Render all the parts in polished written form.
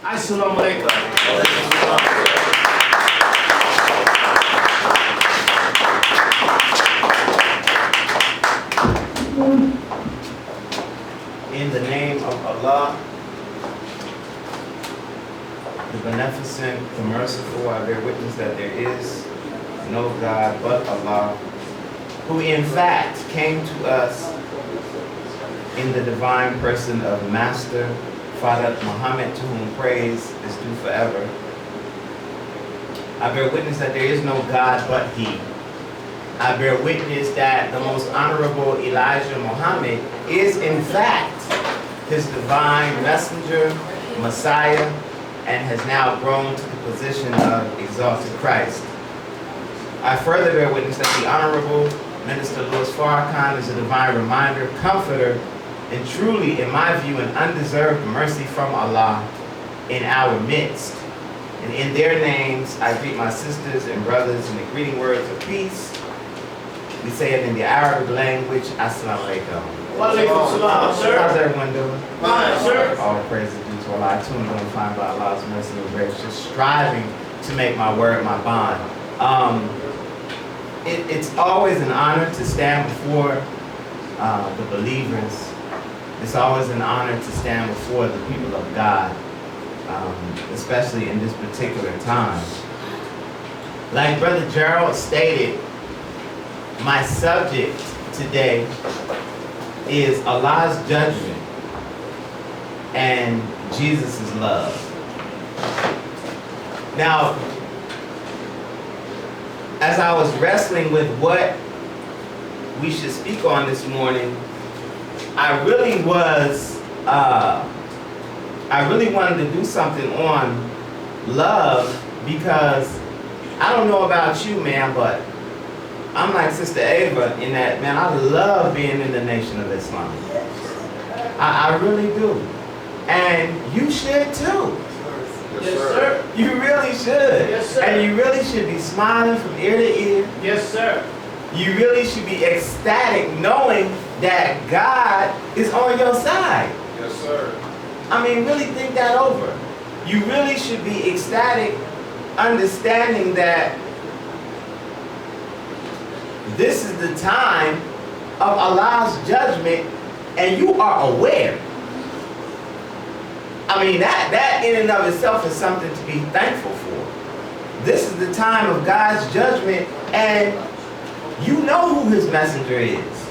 Assalamu alaikum. In the name of Allah, the beneficent, the merciful, I bear witness that there is no God but Allah, who in fact came to us in the divine person of Master Herman Muhammad, to whom praise is due forever. I bear witness that there is no God but He. I bear witness that the most honorable Elijah Muhammad is in fact His divine messenger, Messiah, and has now grown to the position of exalted Christ. I further bear witness that the Honorable Minister Louis Farrakhan is a divine reminder, comforter, and truly, in my view, an undeserved mercy from Allah in our midst. And in their names, I greet my sisters and brothers in the greeting words of peace. We say it in the Arabic language, Assalamu alaikum. Wa alaikum salam, sir. How's everyone doing? Fine, sir. All praise is due to Allah. I too am going to find by Allah's mercy and grace, just striving to make my word my bond. It's always an honor to stand before the believers. It's always an honor to stand before the people of God, especially in this particular time. Like Brother Gerald stated, my subject today is Allah's judgment and Jesus' love. Now, as I was wrestling with what we should speak on this morning, I really wanted to do something on love, because I don't know about you, man, but I'm like Sister Ava in that, man, I love being in the Nation of Islam. I really do. And you should too. Yes, sir. You really should. Yes, sir. And you really should be smiling from ear to ear. Yes, sir. You really should be ecstatic knowing that God is on your side. Yes, sir. I mean, really think that over. You really should be ecstatic understanding that this is the time of Allah's judgment, and you are aware. I mean, that in and of itself is something to be thankful for. This is the time of God's judgment, and you know who His messenger is.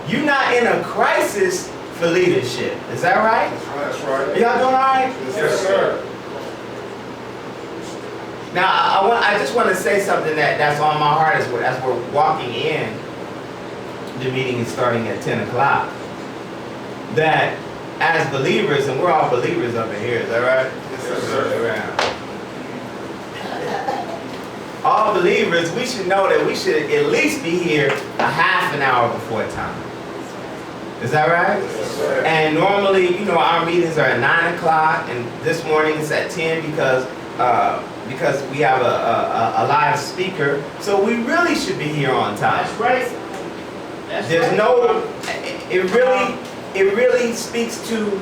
You're not in a crisis for leadership. Is that right? That's right. Y'all doing all right? Yes, sir. Now, I just want to say something that's on my heart as we're walking in. The meeting is starting at 10 o'clock. That as believers, and we're all believers up in here, is that right? Yes, sir. All believers, we should know that we should at least be here a half an hour before time. Is that right? Yes, sir. And normally, you know, our meetings are at 9 o'clock, and this morning it's at 10 because we have a live speaker. So we really should be here on time. That's right. That's There's right. no, it really speaks to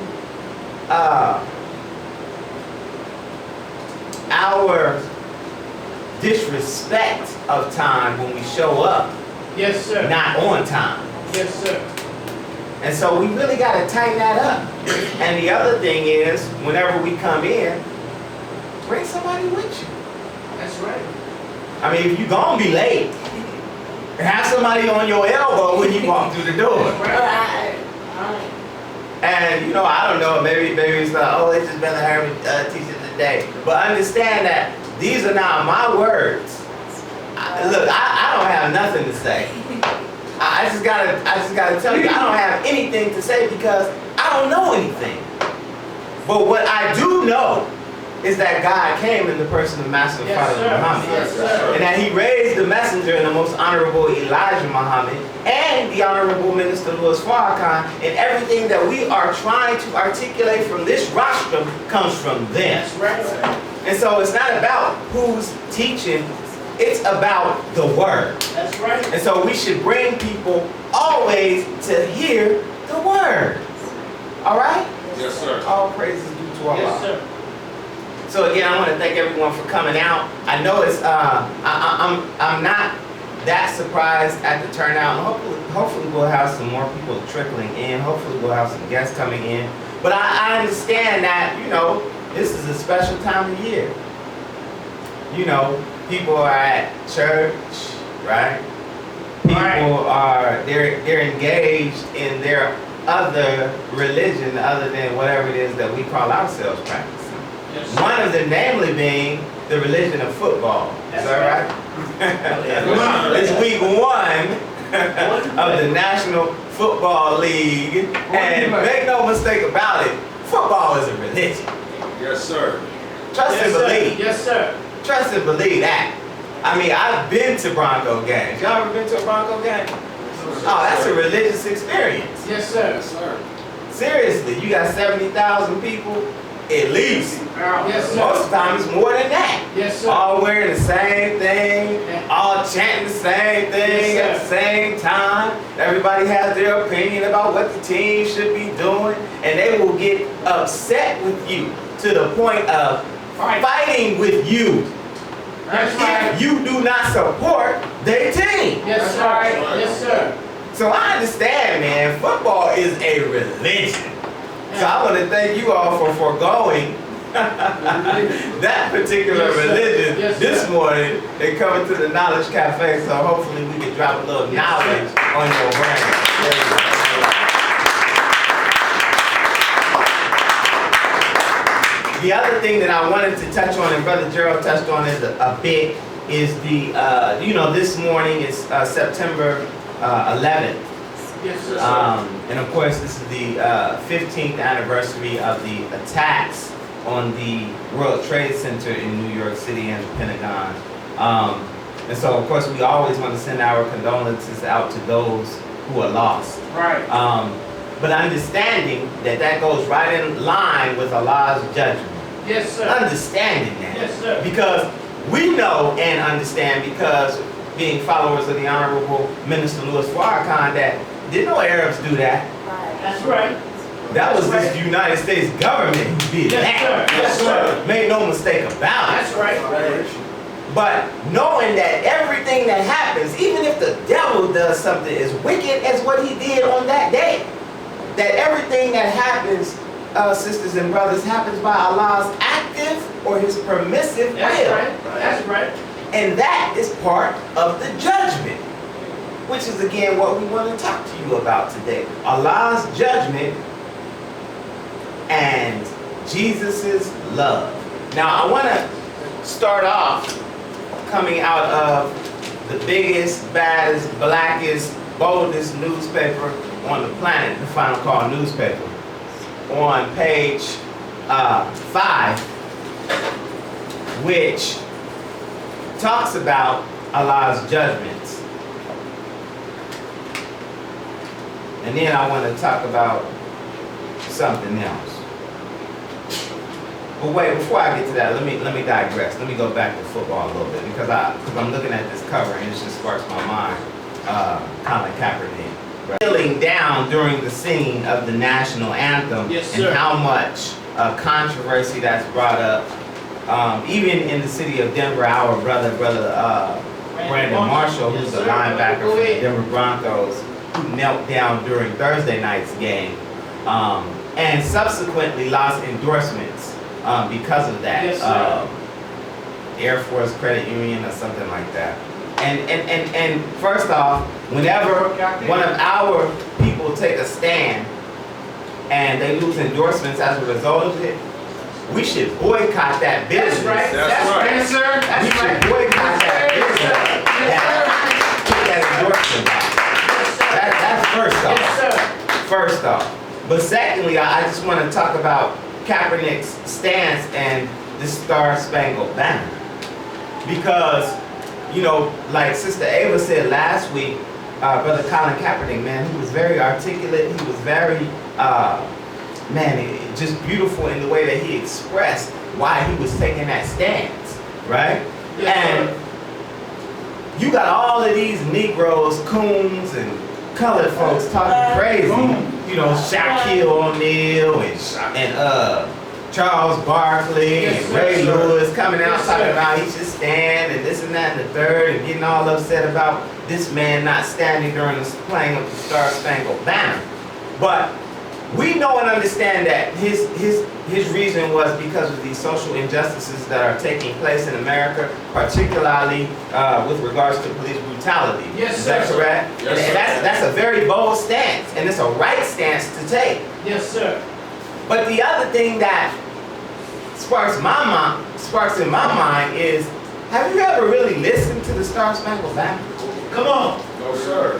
our disrespect of time when we show up Yes, sir. not on time. Yes, sir. And so we really got to tighten that up. And the other thing is, whenever we come in, bring somebody with you. That's right. I mean, if you're going to be late, have somebody on your elbow when you walk through the door. Right. And, you know, I don't know, maybe it's like, oh, it's just Brother Herman teaching today. But understand that these are not my words. Look, I don't have nothing to say. I just gotta tell you, I don't have anything to say because I don't know anything. But what I do know is that God came in the person of Master Prophet Muhammad. Yes, sir. And that He raised the messenger in the most honorable Elijah Muhammad and the honorable Minister Louis Farrakhan, and everything that we are trying to articulate from this rostrum comes from them. That's right. And so it's not about who's teaching, it's about the word. That's right. And so we should bring people always to hear the word. All right? Yes, sir. All praise is due to for Allah. Yes, sir. So again, I want to thank everyone for coming out. I know it's I'm not that surprised at the turnout. Hopefully we'll have some more people trickling in. Hopefully we'll have some guests coming in. But I understand that, you know, this is a special time of year. You know, people are at church, right? People are they're engaged in their other religion other than whatever it is that we call ourselves practicing. Yes, One of them, namely, being the religion of football. Is that right? It's week 1 of the National Football League, and make no mistake about it, football is a religion. Yes, sir. Trust and believe. Yes, sir. Trust and believe that. I mean, I've been to Bronco games. Y'all ever been to a Bronco game? Oh, that's a religious experience. Yes, sir. Yes, sir. Seriously, you got 70,000 people, at least. Yes, sir. Most of the time, it's more than that. Yes, sir. All wearing the same thing, all chanting the same thing Yes, at the same time. Everybody has their opinion about what the team should be doing, and they will get upset with you to the point of fighting with you That's right. if you do not support their team. Yes, sir. Yes, sir. So I understand, man, football is a religion. So I want to thank you all for foregoing that particular Yes, sir. religion Yes, this sir. morning and coming to the Knowledge Cafe. So hopefully we can drop a little Yes, knowledge on your brain. The other thing that I wanted to touch on, and Brother Gerald touched on it a bit, is the, you know, this morning is September 11th. Yes, sir. And of course, this is the 15th anniversary of the attacks on the World Trade Center in New York City and the Pentagon. And so, of course, we always want to send our condolences out to those who are lost. Right. But understanding that that goes right in line with Allah's judgment. Yes, sir. Understanding that. Yes, sir. Because we know and understand, because being followers of the Honorable Minister Louis Farrakhan, that didn't no Arabs do that. That's right. That was this United States government who did Yes, that. sir. Yes, sir. Made no mistake about it. That's right. But knowing that everything that happens, even if the devil does something as wicked as what he did on that day, that everything that happens, sisters and brothers, happens by Allah's active or his permissive will. That's right. That's right. And that is part of the judgment, which is again what we want to talk to you about today. Allah's judgment and Jesus' love. Now I want to start off coming out of the biggest, baddest, blackest, boldest newspaper on the planet, the Final Call newspaper, on page 5, which talks about Allah's judgments. And then I want to talk about something else. But wait, before I get to that, let me digress. Let me go back to football a little bit, because I'm looking at this cover and it just sparks my mind. Colin Kaepernick, right? Kneeling down during the singing of the National Anthem. Yes, and sir. how much controversy that's brought up. Even in the city of Denver, our brother Brandon Marshall, who's a linebacker for the Denver Broncos, who knelt down during Thursday night's game, and subsequently lost endorsements because of that. Yes, sir. Air Force Credit Union or something like that. And first off, whenever one of our people take a stand and they lose endorsements as a result of it, we should boycott that business. That's right. That's right. Yes, sir. We That's should right. boycott that Yes, business. sir. Yes, Take that endorsement back. That's first off. Yes, sir. First off. But secondly, I just want to talk about Kaepernick's stance and the Star Spangled Banner. Because, you know, like Sister Ava said last week, Brother Colin Kaepernick, man, he was very articulate. He was very, just beautiful in the way that he expressed why he was taking that stance, right? Yes, And you got all of these Negroes, coons, and colored folks talking crazy. You know, Shaquille O'Neal and Charles Barkley Yes, and sir, Ray sir. Lewis coming out Yes, talking sir. about he should stand and this and that and the third and getting all upset about this man not standing during the playing of the Star Spangled Banner. But we know and understand that his reason was because of these social injustices that are taking place in America, particularly with regards to police brutality. Yes, Is that sir. correct? Yes, and sir. that's a very bold stance, and it's a right stance to take. Yes, sir. But the other thing that sparks in my mind is, have you ever really listened to the Star Spangled Banner? Come on. No, sir.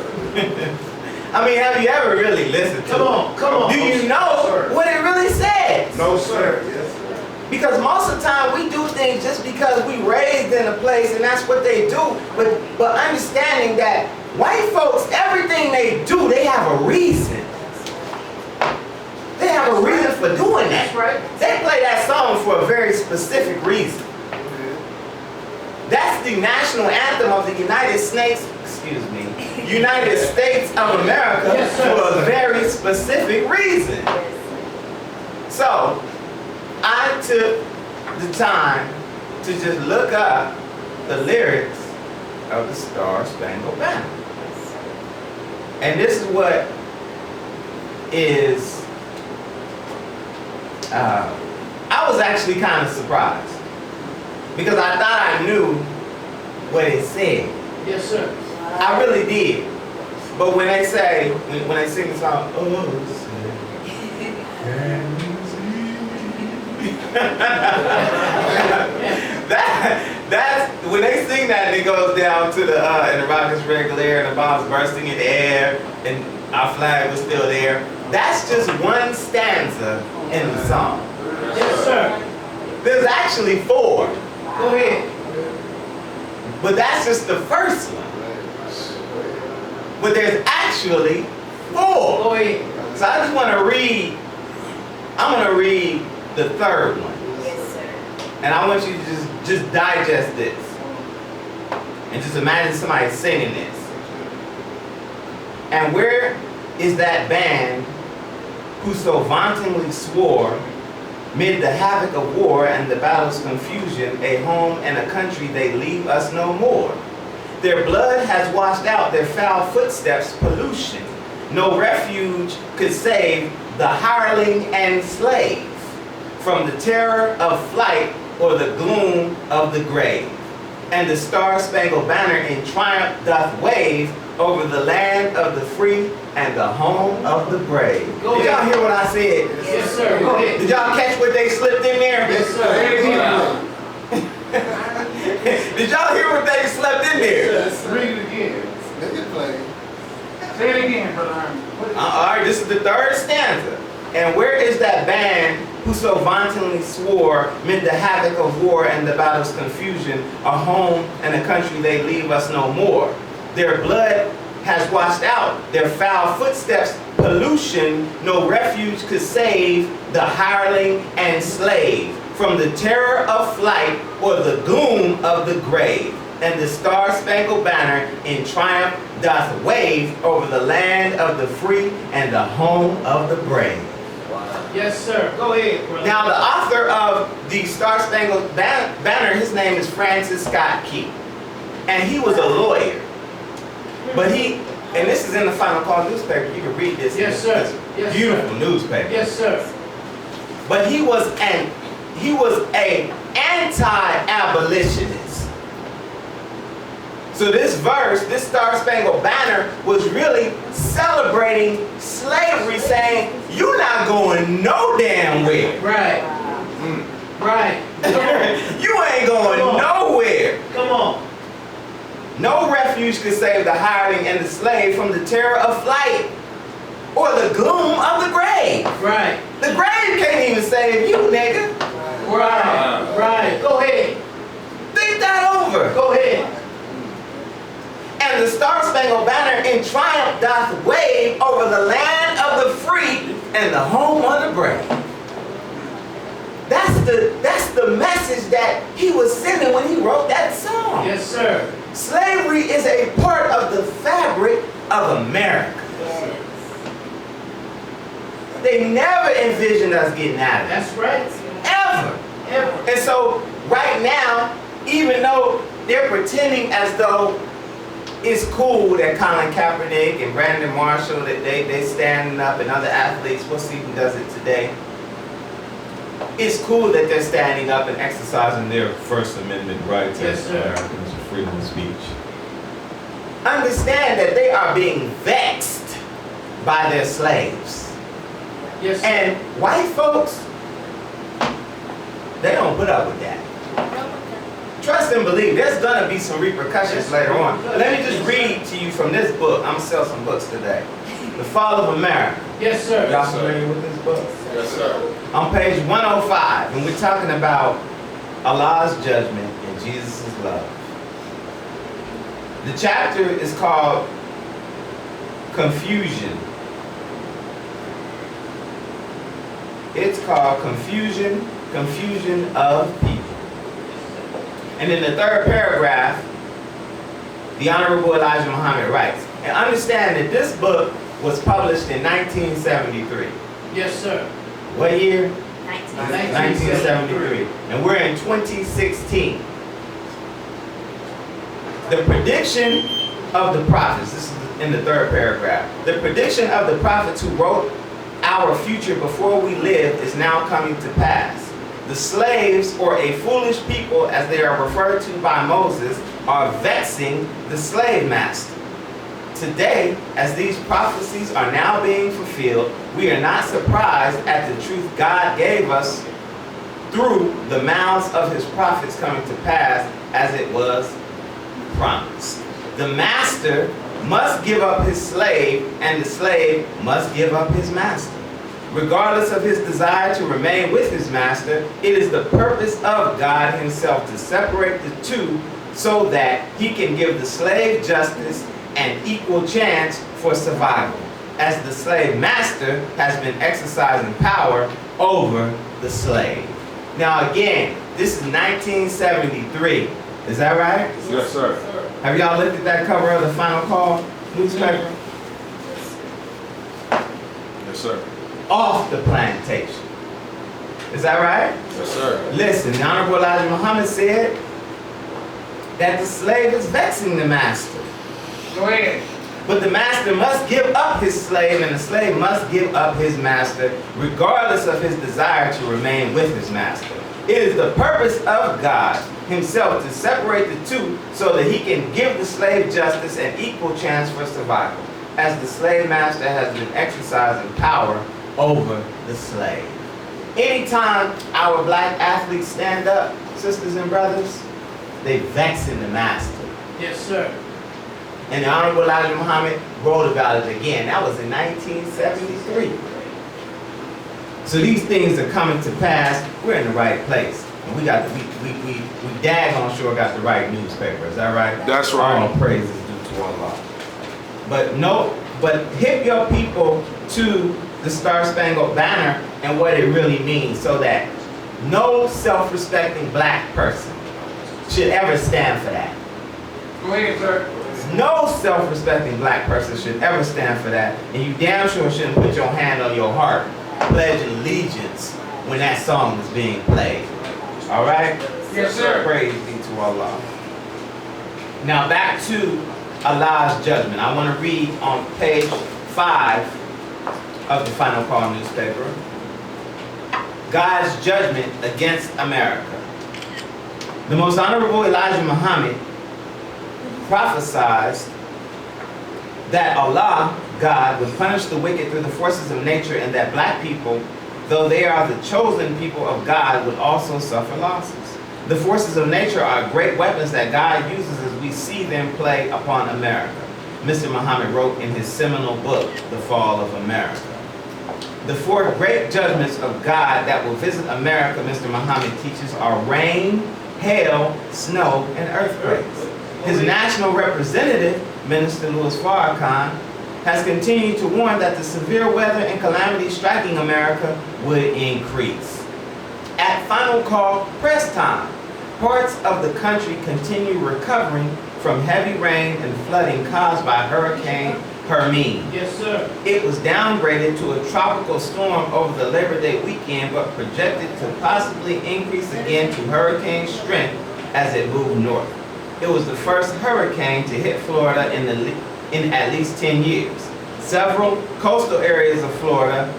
I mean, have you ever really listened to Come it? on. Come on. Do you know Sir. what it really says? No, sir. Yes, sir. Because most of the time we do things just because we raised in a place and that's what they do. But understanding that white folks, everything they do, they have a reason. They have a reason for doing that. That's right. They play that song for a very specific reason. That's the national anthem of the United States of America, Yes, sir. for a very specific reason. So, I took the time to just look up the lyrics of the Star Spangled Banner. And this is what is, I was actually kind of surprised. Because I thought I knew what it said. Yes, sir. I really did. But when they say, when they sing the song, oh, say, can you see? that's when they sing that and it goes down to the and the rockets regular and the bombs bursting in the air and our flag was still there. That's just one stanza in the song. Yes, sir. There's actually 4. Go ahead. But that's just the first one. But there's actually 4. Go ahead. So I just want to read, I'm going to read the third one. Yes, sir. And I want you to just digest this. And just imagine somebody singing this. And where is that band who so vauntingly swore, mid the havoc of war and the battle's confusion, a home and a country they leave us no more? Their blood has washed out their foul footsteps, pollution. No refuge could save the hireling and slave from the terror of flight or the gloom of the grave. And the Star-Spangled Banner in triumph doth wave over the land of the free and the home of the brave. Go Did y'all ahead. hear what I said? Yes, sir. Go ahead. Did y'all catch what they slipped in there? Yes, sir. Did y'all hear what they slept in there? Yes, read it again. Let it play. Say it again, Brother Herman. All right, this is the third stanza. And where is that band who so vauntingly swore, mid the havoc of war and the battle's confusion, a home and a country they leave us no more? Their blood has washed out their foul footsteps, pollution, no refuge could save the hireling and slave from the terror of flight or the gloom of the grave. And the Star-Spangled Banner in triumph doth wave over the land of the free and the home of the brave. Yes, sir. Go ahead, brother. Now, the author of the Star-Spangled Banner, his name is Francis Scott Key. And he was a lawyer. But and this is in the Final Call newspaper, you can read this. Yes, sir. It's a Yes, beautiful newspaper. Yes, sir. But he was an anti-abolitionist. So this verse, this Star-Spangled Banner, was really celebrating slavery, saying, you're not going no damn where. Right. Right. You ain't going nowhere. Come on. No refuge could save the hireling and the slave from the terror of flight or the gloom of the grave. Right. The grave can't even save you, nigga. Right. Right. Go ahead. Think that over. Go ahead. And the Star-Spangled Banner in triumph doth wave over the land of the free and the home of the brave. That's the message that he was sending when he wrote that song. Yes, sir. Slavery is a part of the fabric of America. Yes. They never envisioned us getting out of it. That's right. Ever. And so right now, even though they're pretending as though it's cool that Colin Kaepernick and Brandon Marshall, that they standing up, and other athletes, we'll see who does it today. It's cool that they're standing up and exercising their First Amendment rights as Americans of freedom of speech. Understand that they are being vexed by their slaves. Yes, sir. And white folks, they don't put up with that. Trust and believe, there's gonna be some repercussions later on. Let me just read to you from this book. I'm gonna sell some books today. The Fall of America. Yes, sir. Y'all familiar with this book? Yes, sir. On page 105, and we're talking about Allah's judgment and Jesus' love. The chapter is called Confusion. It's called Confusion of People. And in the third paragraph, the Honorable Elijah Muhammad writes, and understand that this book was published in 1973. Yes, sir. What year? 1973. And we're in 2016. The prediction of the prophets, this is in the third paragraph, the prediction of the prophets who wrote our future before we lived is now coming to pass. The slaves, or a foolish people as they are referred to by Moses, are vexing the slave master. Today, as these prophecies are now being fulfilled, we are not surprised at the truth God gave us through the mouths of his prophets coming to pass as it was promised. The master must give up his slave, and the slave must give up his master. Regardless of his desire to remain with his master, it is the purpose of God himself to separate the two so that he can give the slave justice and equal chance for survival, as the slave master has been exercising power over the slave. Now again, this is 1973. Is that right? Yes, sir. Have y'all looked at that cover of the Final Call newspaper? Yes, sir. Off the plantation. Is that right? Yes, sir. Listen, the Honorable Elijah Muhammad said that the slave is vexing the master. Go ahead. But the master must give up his slave, and the slave must give up his master, regardless of his desire to remain with his master. It is the purpose of God himself to separate the two so that he can give the slave justice and equal chance for survival, as the slave master has been exercising power over the slave. Anytime our black athletes stand up, sisters and brothers, they vexing the master. Yes, sir. And the Honorable Elijah Muhammad wrote about it again. That was in 1973. So these things are coming to pass. We're in the right place. And we daggone sure got the right newspaper. Is that right? That's right. All praise is due to Allah. But hip your people to the Star Spangled Banner and what it really means, so that no self-respecting black person should ever stand for that. Go ahead, sir. No self-respecting black person should ever stand for that, and you damn sure shouldn't put your hand on your heart, pledging allegiance when that song is being played. All right? Yes, sir. Praise be to Allah. Now back to Allah's judgment. I want to read on page 5 of the Final Call newspaper. God's judgment against America. The Most Honorable Elijah Muhammad prophesied that Allah, God, would punish the wicked through the forces of nature, and that black people, though they are the chosen people of God, would also suffer losses. The forces of nature are great weapons that God uses as we see them play upon America. Mr. Muhammad wrote in his seminal book, The Fall of America. The 4 great judgments of God that will visit America, Mr. Muhammad teaches, are rain, hail, snow, and earthquakes. His national representative, Minister Louis Farrakhan, has continued to warn that the severe weather and calamities striking America would increase. At Final Call press time, parts of the country continue recovering from heavy rain and flooding caused by Hurricane Herman. Yes, sir. It was downgraded to a tropical storm over the Labor Day weekend, but projected to possibly increase again to hurricane strength as it moved north. It was the first hurricane to hit Florida in at least 10 years. Several coastal areas of Florida,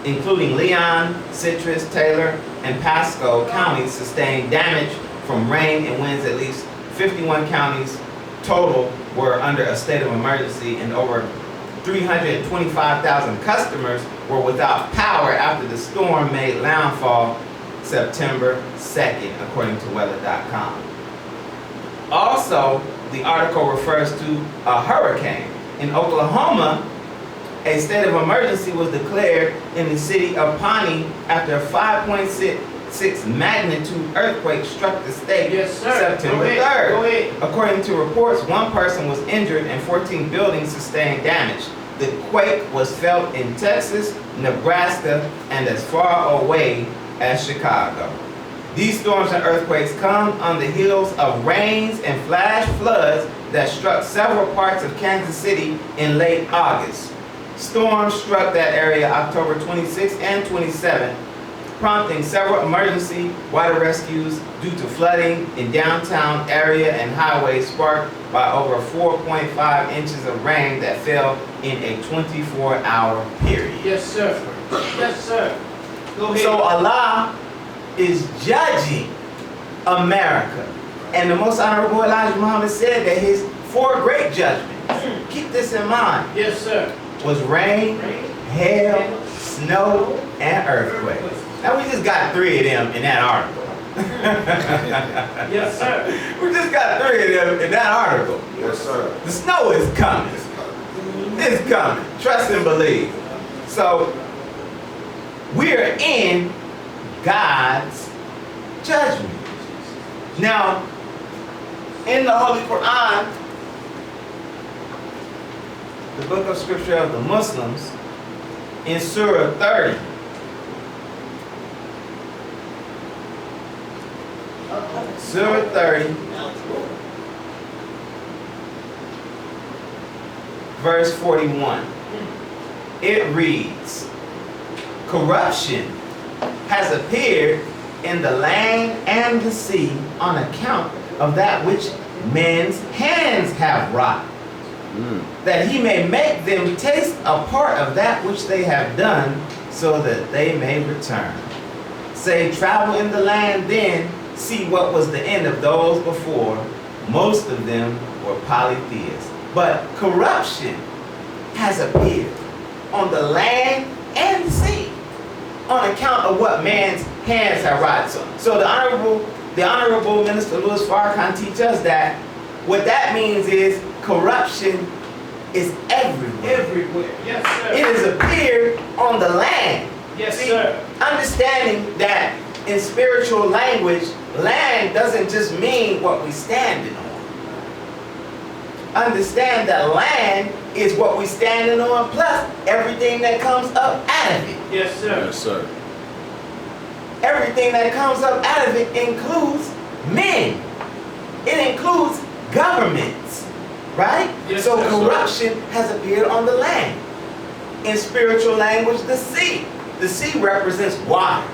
including Leon, Citrus, Taylor, and Pasco counties, sustained damage from rain and winds. At least 51 counties total were under a state of emergency, and over 325,000 customers were without power after the storm made landfall September 2nd, according to weather.com. Also, the article refers to a hurricane. In Oklahoma, a state of emergency was declared in the city of Pawnee after a 5.6 magnitude earthquake struck the state. Yes, sir. September Go ahead. 3rd. Go ahead. According to reports, one person was injured and 14 buildings sustained damage. The quake was felt in Texas, Nebraska, and as far away as Chicago. These storms and earthquakes come on the heels of rains and flash floods that struck several parts of Kansas City in late August. Storms struck that area October 26th and 27th, prompting several emergency water rescues due to flooding in downtown area and highways sparked by over 4.5 inches of rain that fell in a 24-hour period. Yes, sir. Yes, sir. Go ahead. So Allah is judging America. And the Most Honorable Elijah Muhammad said that his 4 great judgments, keep this in mind, Yes, sir. was rain, hail, snow, and earthquake. Now we just got 3 of them in that article. Yes, sir. We just got 3 of them in that article. Yes, sir. The snow is coming. It's coming. Trust and believe. So we're in God's judgment. Now, in the Holy Quran, the book of scripture of the Muslims, in Surah 30, Surah 30, verse 41, it reads, corruption has appeared in the land and the sea on account of that which men's hands have wrought, that he may make them taste a part of that which they have done, so that they may return. Say, travel in the land then, see what was the end of those before. Most of them were polytheists. But corruption has appeared on the land and the sea on account of what man's hands have wrought. So the Honorable Minister Louis Farrakhan teaches us that what that means is corruption is everywhere. Everywhere. Yes, sir. It has appeared on the land. Yes, See, sir. understanding that in spiritual language, land doesn't just mean what we standing on. Understand that land is what we standing on plus everything that comes up out of it. Yes, sir. Yes, sir. Everything that comes up out of it includes men. It includes governments, right? Yes, so sir. corruption has appeared on the land. In spiritual language, the sea. The sea represents water.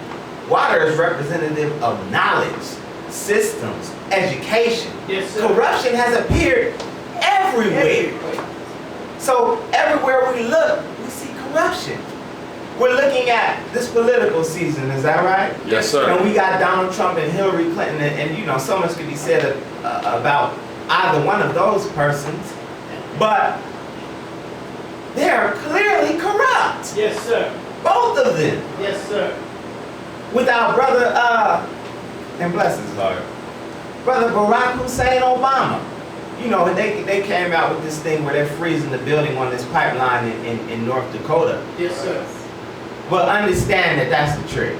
Water is representative of knowledge, systems, education. Yes, sir. Corruption has appeared everywhere. So everywhere we look, we see corruption. We're looking at this political season, is that right? Yes, sir. And we got Donald Trump and Hillary Clinton, and you know, so much could be said about either one of those persons, but they are clearly corrupt. Yes, sir. Both of them. Yes, sir. With our brother, and bless his heart, Brother Barack Hussein Obama. You know, they came out with this thing where they're freezing the building on this pipeline in North Dakota. Yes, sir. But understand that that's the trick.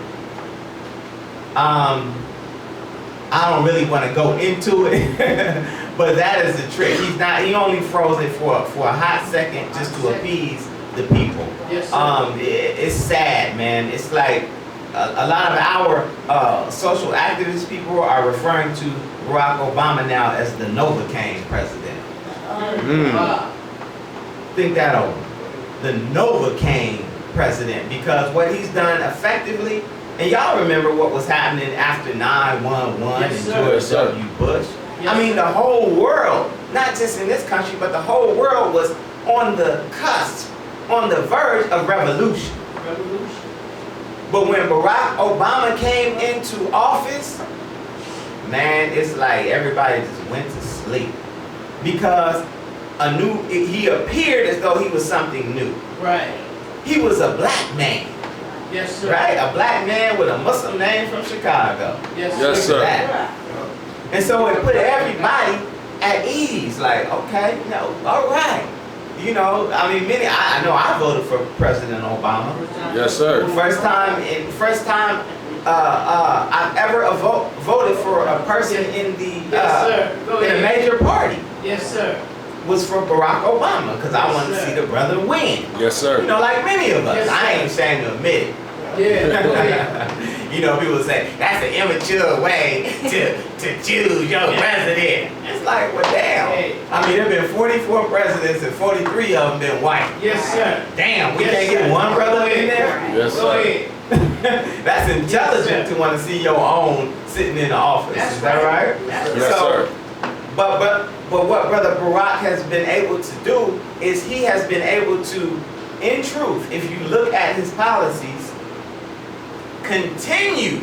I don't really want to go into it, but that is the trick. He only froze it for a hot second just to appease the people. Yes, sir. It's sad, man. It's like a lot of our social activist people are referring to Barack Obama now as the Novocaine president. think that over. The Novocaine president, because what he's done effectively, and y'all remember what was happening after 9/11 Yes, and sir. George Yes, sir. W. Bush. Yes, I mean, the whole world, not just in this country, but the whole world was on the cusp, on the verge of revolution. Revolution. But when Barack Obama came into office, man, it's like everybody just went to sleep. Because he appeared as though he was something new. Right. He was a black man, Yes, sir. right? A black man with a Muslim name from Chicago. Yes, Yes, Look sir. at that. And so it put everybody at ease, like, okay, no, all right. You know, I mean, I know I voted for President Obama. Yes, sir. First time I've ever voted for a person in the Yes, sir. Go in a ahead. major party Yes, sir. was for Barack Obama because I Yes, wanted to sir. see the brother win. Yes, sir. You know, like many of us. Yes, I sir. ain't ashamed to admit it. Yeah. Go ahead. You know, people say that's an immature way to choose your president. It's like, well, damn. Hey. I mean, there have been 44 presidents and 43 of them been white. Yes, sir. Damn, we Yes, can't get sir. one brother in there. Yes, Go sir. ahead. That's intelligent sir. to want to see your own sitting in the office. That's Is that right? That's Yes, sir. But what Brother Barack has been able to do is he has been able to, in truth, if you look at his policies, continue